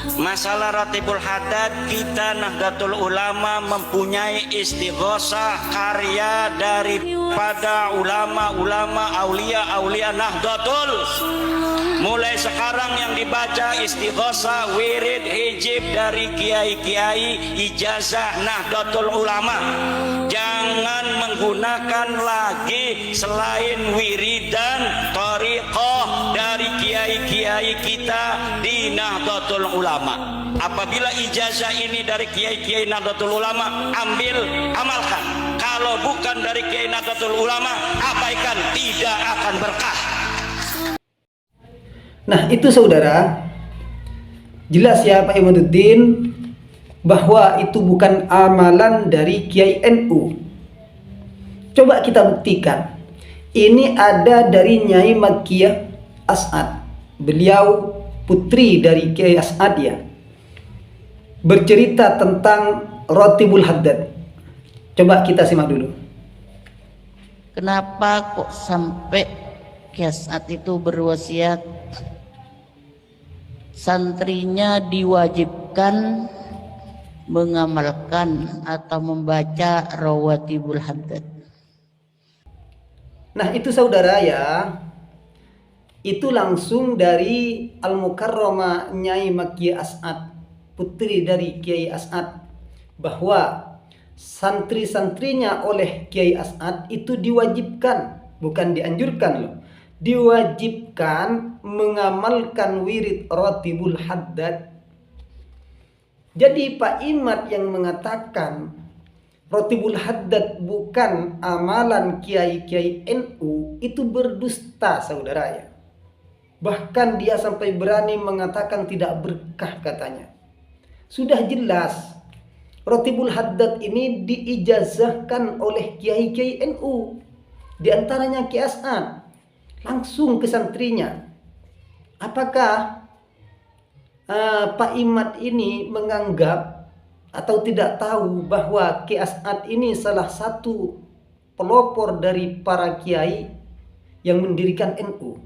Masalah Ratibul Haddad, kita Nahdlatul Ulama mempunyai istighosah karya daripada ulama-ulama aulia Nahdlatul. Mulai sekarang yang dibaca istighosah, wirid, hijib dari kiai-kiai ijazah Nahdlatul Ulama. Jangan menggunakan lagi selain wiridan thariqah dari kiai-kiai kita di Nahdlatul Ulama. Apabila ijazah ini dari kiai-kiai Nahdlatul Ulama, ambil, amalkan. Kalau bukan dari kiai Nahdlatul Ulama, abaikan, tidak akan berkah. Nah itu saudara, jelas ya Pak Imaduddin bahwa itu bukan amalan dari Kiai NU. Coba kita buktikan. Ini ada dari Nyai Makkiyah As'ad. Beliau putri dari Kiai As'ad ya, bercerita tentang Ratibul Haddad. Coba kita simak dulu. Kenapa kok sampai Kiai As'ad itu berwasiat santrinya diwajibkan mengamalkan atau membaca Rawatibul Haddad? Nah itu saudara ya, itu langsung dari Al-Mukarramah Nyai Makkiyah As'ad, putri dari Kiai As'ad, bahwa santri-santrinya oleh Kiai As'ad itu diwajibkan, bukan dianjurkan loh, diwajibkan mengamalkan wirid Ratibul Haddad. Jadi Pak Imad yang mengatakan Ratibul Haddad bukan amalan kiai-kiai NU itu berdusta saudara ya. Bahkan dia sampai berani mengatakan tidak berkah katanya. Sudah jelas Ratibul Haddad ini diijazahkan oleh kiai-kiai NU, di antaranya Kiai As'ad, langsung ke santrinya. Apakah Pak Imad ini menganggap atau tidak tahu bahwa Kiai As'ad ini salah satu pelopor dari para kiai yang mendirikan NU?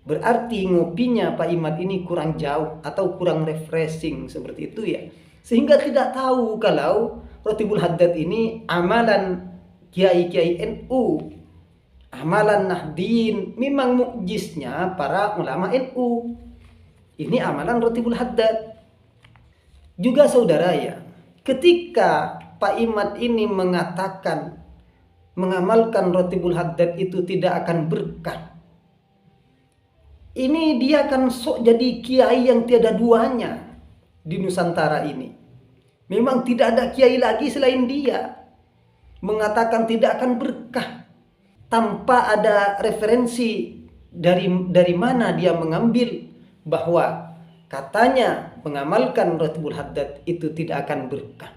Berarti ngopinya Pak Imad ini kurang jauh atau kurang refreshing seperti itu ya, sehingga tidak tahu kalau Ratibul Haddad ini amalan kiai-kiai NU, amalan Nahdien, memang mukjiznya para ulama NU. Ini amalan Ratibul Haddad. Juga saudara ya, ketika Pak Imad ini mengatakan mengamalkan Ratibul Haddad itu tidak akan berkah, ini dia akan sok jadi kiai yang tiada duanya di Nusantara ini. Memang tidak ada kiai lagi selain dia. Mengatakan tidak akan berkah tanpa ada referensi dari mana dia mengambil bahwa katanya mengamalkan Ratibul Haddad itu tidak akan berkah.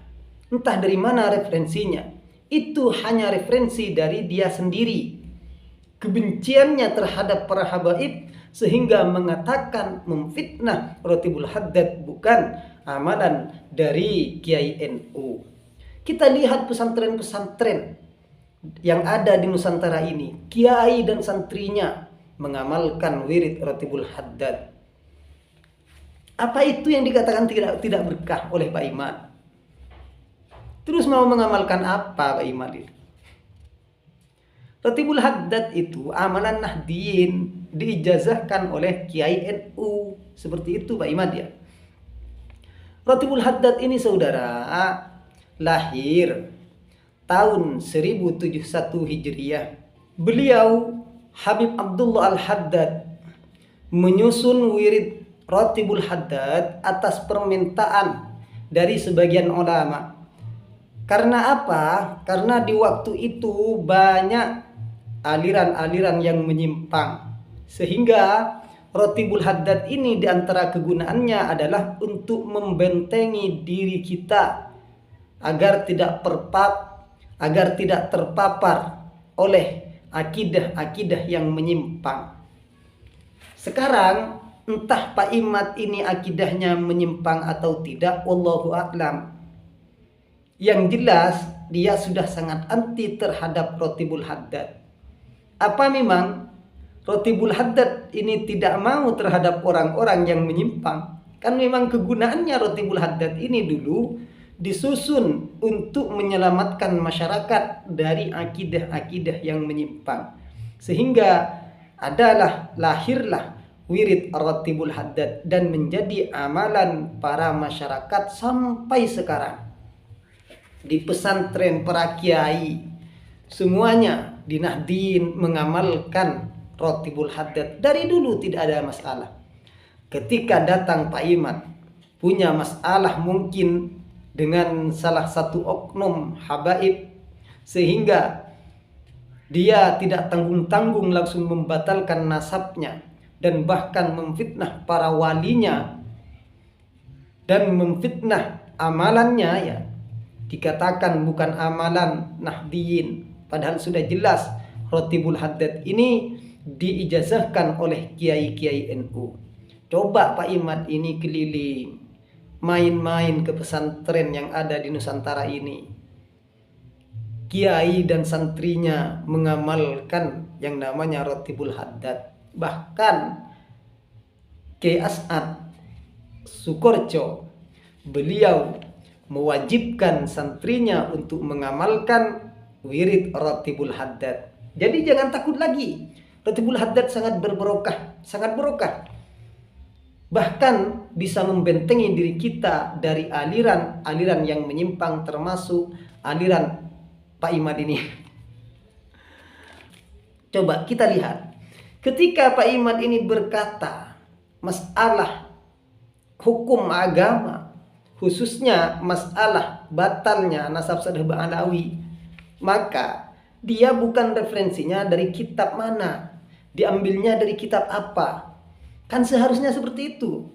Entah dari mana referensinya. Itu hanya referensi dari dia sendiri. Kebenciannya terhadap para habaib sehingga mengatakan memfitnah Ratibul Haddad bukan amalan dari Kiai NU. Kita lihat pesantren-pesantren yang ada di Nusantara ini, kiai dan santrinya mengamalkan wirid Ratibul Haddad. Apa itu yang dikatakan tidak berkah oleh Pak Imad? Terus mau mengamalkan apa Pak Imad itu? Ratibul Haddad itu amalan Nahdien, diijazahkan oleh Kiai NU. Seperti itu Pak Imad ya. Ratibul Haddad ini saudara lahir tahun 1071 Hijriah. Beliau Habib Abdullah Al-Haddad menyusun wirid Ratibul Haddad atas permintaan dari sebagian ulama. Karena apa? Karena di waktu itu banyak aliran-aliran yang menyimpang, sehingga Ratibul Haddad ini diantara kegunaannya adalah untuk membentengi diri kita agar tidak terpapar oleh akidah-akidah yang menyimpang. Sekarang entah Pak Imad ini akidahnya menyimpang atau tidak, wallahu a'lam. Yang jelas dia sudah sangat anti terhadap Ratibul Haddad. Apa memang Ratibul Haddad ini tidak mau terhadap orang-orang yang menyimpang? Kan memang kegunaannya Rotibul Haddad ini dulu disusun untuk menyelamatkan masyarakat dari akidah-akidah yang menyimpang. Sehingga lahirlah wirid Rotibul Haddad dan menjadi amalan para masyarakat sampai sekarang. Di pesantren para kiai semuanya di Nahdien mengamalkan Rotibul Haddad. Dari dulu tidak ada masalah. Ketika datang Pak Imad punya masalah mungkin dengan salah satu oknum habaib, sehingga dia tidak tanggung-tanggung langsung membatalkan nasabnya dan bahkan memfitnah para walinya dan memfitnah amalannya, ya dikatakan bukan amalan Nahdien, padahal sudah jelas Rotibul Haddad ini diijazahkan oleh kiai-kiai NU. Coba Pak Imad ini keliling, main-main ke pesantren yang ada di Nusantara ini. Kiai dan santrinya mengamalkan yang namanya Rotibul Haddad. Bahkan Kiai As'ad Sukorco, beliau mewajibkan santrinya untuk mengamalkan wirid Rotibul Haddad. Jadi jangan takut lagi. Rotibul Haddad sangat berbarokah, sangat barokah. Bahkan bisa membentengi diri kita dari aliran-aliran yang menyimpang, termasuk aliran Pak Imad ini. Coba kita lihat, ketika Pak Imad ini berkata masalah hukum agama, khususnya masalah batalnya nasab Sadhbah Alawi, maka dia bukan referensinya dari kitab mana, diambilnya dari kitab apa. Kan seharusnya seperti itu.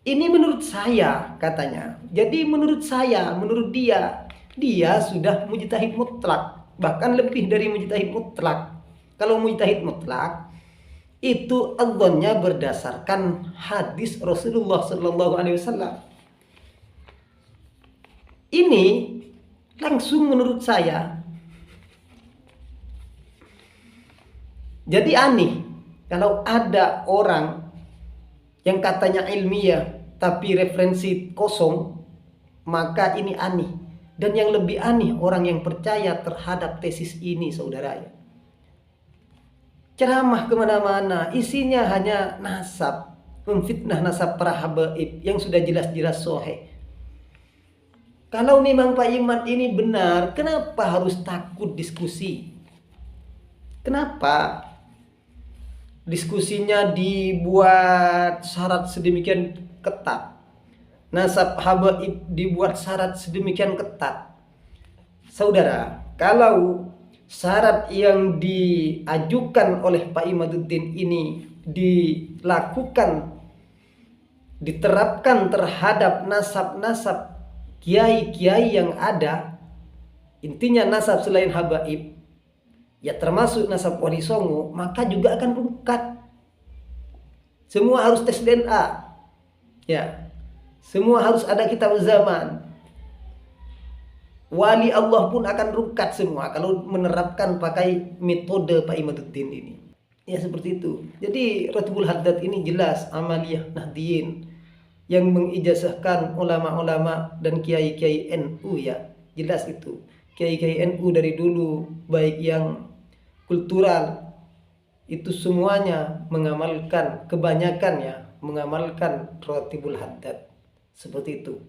Ini menurut saya, katanya. Jadi menurut saya, menurut dia sudah mujtahid mutlak, bahkan lebih dari mujtahid mutlak. Kalau mujtahid mutlak itu adzannya berdasarkan hadis Rasulullah sallallahu alaihi wasallam. Ini langsung menurut saya jadi aneh. Kalau ada orang yang katanya ilmiah tapi referensi kosong, maka ini aneh. Dan yang lebih aneh, orang yang percaya terhadap tesis ini, saudara ya. Ceramah kemana-mana, isinya hanya nasab, memfitnah nasab para habaib yang sudah jelas-jelas sahih. Kalau memang Pak Imad ini benar, kenapa harus takut diskusi? Kenapa? Diskusinya dibuat syarat sedemikian ketat. Nasab habaib dibuat syarat sedemikian ketat. Saudara, kalau syarat yang diajukan oleh Pak Imaduddin ini diterapkan terhadap nasab-nasab kiai-kiai yang ada, intinya nasab selain habaib, ya termasuk nasab Wali Songo, maka juga akan rungkat. Semua harus tes DNA. Ya. Semua harus ada kitab zaman. Wali Allah pun akan rungkat semua kalau menerapkan pakai metode Pak Imaduddin ini. Ya seperti itu. Jadi Rotibul Haddad ini jelas amaliyah Nahdien yang mengijazahkan ulama-ulama dan kiai-kiai NU, ya. Jelas itu. Kiai-kiai NU dari dulu, baik yang kultural, itu semuanya mengamalkan, kebanyakan ya, mengamalkan Rotibul Haddad. Seperti itu.